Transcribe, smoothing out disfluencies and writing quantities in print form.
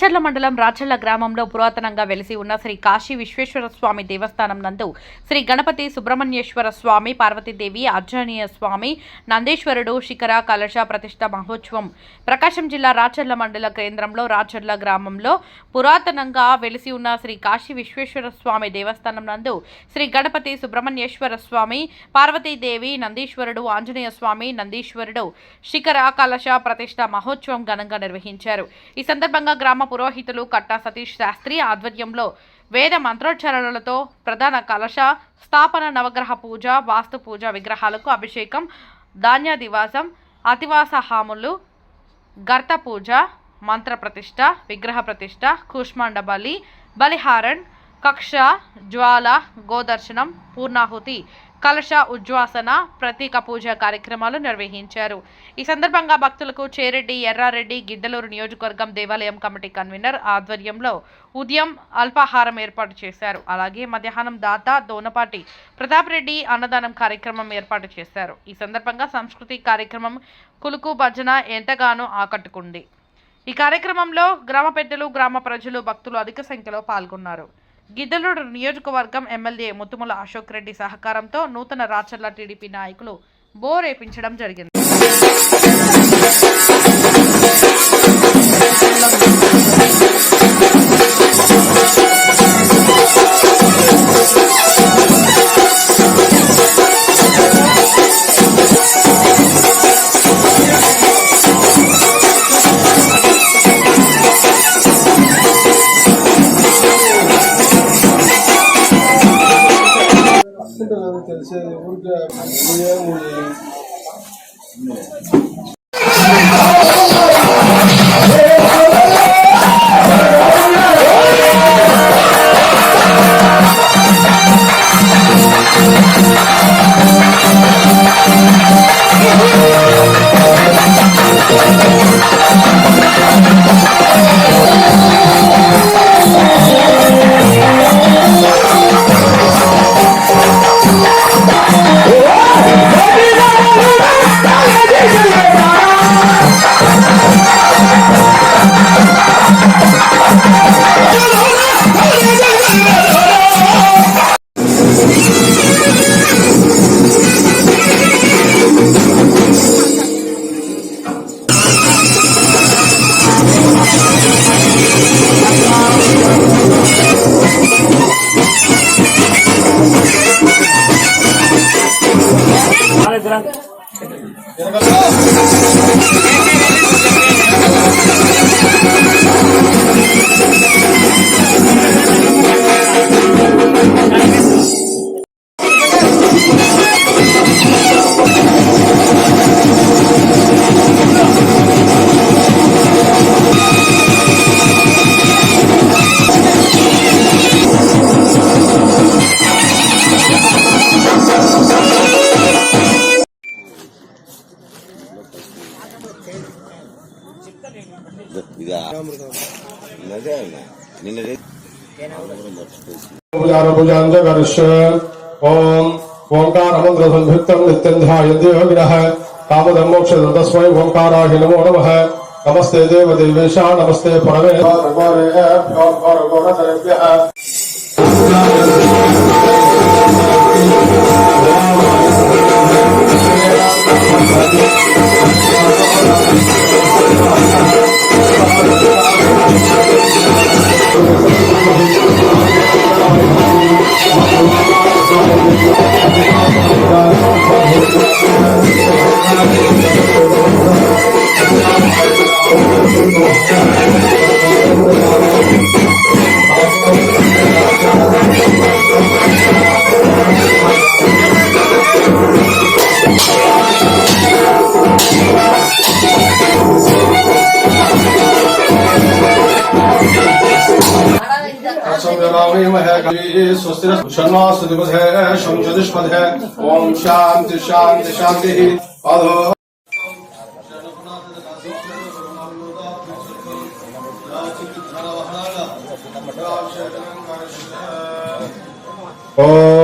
రాచర్ల మండలం రాచర్ల గ్రామంలో పురాతనంగా వెలిసి ఉన్న శ్రీ కాశీ విశ్వేశ్వర స్వామి దేవస్థానం నందు శ్రీ గణపతి సుబ్రహ్మణ్యేశ్వర స్వామి, పార్వతీదేవి, ఆంజనేయ స్వామి, నందీశ్వరుడు శిఖర కలశ ప్రతిష్ఠ మహోత్సవం ప్రకాశం జిల్లా రాచర్ల మండల కేంద్రంలో రాచర్ల గ్రామంలో పురాతనంగా వెలిసి ఉన్న శ్రీ కాశీ విశ్వేశ్వర స్వామి దేవస్థానం నందు శ్రీ గణపతి సుబ్రహ్మణ్యేశ్వర స్వామి, పార్వతీదేవి, నందీశ్వరుడు, ఆంజనేయ స్వామి, నందీశ్వరుడు శిఖర కలశ ప్రతిష్ఠ మహోత్సవం ఘనంగా నిర్వహించారు. ఈ సందర్భంగా గ్రామ పురోహితులు కట్టా సతీష్ శాస్త్రి ఆధ్వర్యంలో వేద మంత్రోచ్చారణలతో ప్రధాన కలశ స్థాపన, నవగ్రహ పూజ, వాస్తు పూజ, విగ్రహాలకు అభిషేకం, ధాన్యాదివాసం, అతివాస హాములు, గర్త పూజ, మంత్ర ప్రతిష్ఠ, విగ్రహ ప్రతిష్ఠ, కూష్మాండ బలి, బలిహారన్, కక్ష, జ్వాల, గోదర్శనం, పూర్ణాహుతి, కలశ ఉజ్వాసన, ప్రతీక పూజ కార్యక్రమాలు నిర్వహించారు. ఈ సందర్భంగా భక్తులకు చేరెడ్డి, ఎర్రారెడ్డి, గిద్దలూరు నియోజకవర్గం దేవాలయం కమిటీ కన్వీనర్ ఆధ్వర్యంలో ఉదయం అల్పాహారం ఏర్పాటు చేశారు. అలాగే మధ్యాహ్నం దాత దోనపాటి ప్రతాప్ రెడ్డి అన్నదానం కార్యక్రమం ఏర్పాటు చేశారు. ఈ సందర్భంగా సంస్కృతి కార్యక్రమం కులుకు భజన ఎంతగానో ఆకట్టుకుంది. ఈ కార్యక్రమంలో గ్రామ పెద్దలు, గ్రామ ప్రజలు, భక్తులు అధిక సంఖ్యలో పాల్గొన్నారు. గిద్దలూరు నియోజకవర్గం ఎమ్మెల్యే ముత్తుముల అశోక్ రెడ్డి సహకారంతో నూతన రాచర్ల టీడీపీ నాయకులు బోరేపించడం జరిగింది. తెలిసేది ఊరికే ओंकार संयुक्तम नित्यं ध्यायन्ति योगिनः कामदं मोक्षदं तस्मै ओंकाराय नमो नमः। नमस्ते देवदेवेश, नमस्ते ओम शांति शांति शांति। ओम